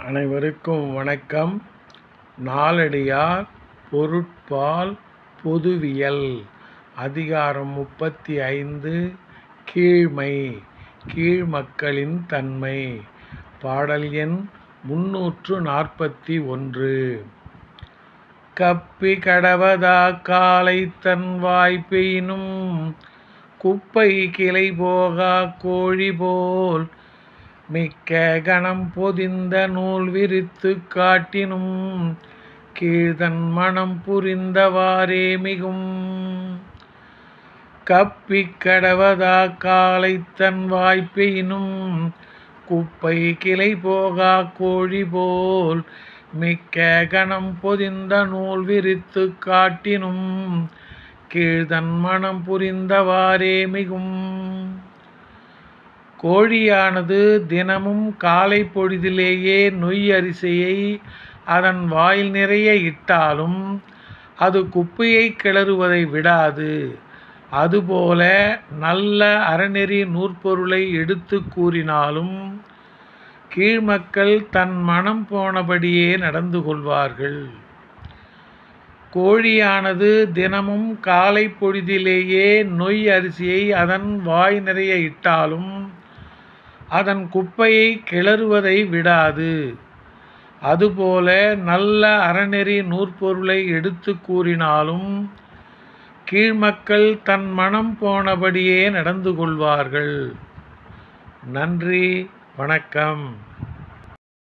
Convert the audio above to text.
அனைவருக்கும் வணக்கம். நாலடியார் பொருட்பால் பொதுவியல் அதிகாரம் 35 கீழ்மை கீழ்மக்களின் தன்மை. பாடல் எண் 341. கப்பி கடவதா காலை தன் வாய்ப்பெயினும் குப்பை கிளை போகா கோழி போல் மிக்க கணம் பொதிந்த நூல் விரித்துக் காட்டினும் கீழ்தன் மனம் புரிந்தவாறே மிகும். கப்பிக் கடவதா காலைத்தன் வாய்ப்பெயினும் குப்பை கிளை போகா கோழி போல் மிக்க கணம் பொதிந்த நூல் விரித்துக் காட்டினும் கீழ்தன் மனம் புரிந்தவாறே மிகும். கோழியானது தினமும் காலை பொழுதிலேயே நொய் அரிசியை அதன் வாயில் நிறைய இட்டாலும் அது குப்பையை கிளறுவதை விடாது. அதுபோல நல்ல அறநெறி நூற்பொருளை எடுத்து கூறினாலும் கீழ்மக்கள் தன் மனம் போனபடியே நடந்து கொள்வார்கள். கோழியானது தினமும் காலை பொழுதிலேயே நொய் அரிசியை அதன் வாய் நிறைய இட்டாலும் அதன் குப்பையை கிளறுவதை விடாது. அதுபோல நல்ல அறநெறி நூற்பொருளை எடுத்து கூறினாலும் கீழ்மக்கள் தன் மனம் போனபடியே நடந்து கொள்வார்கள். நன்றி, வணக்கம்.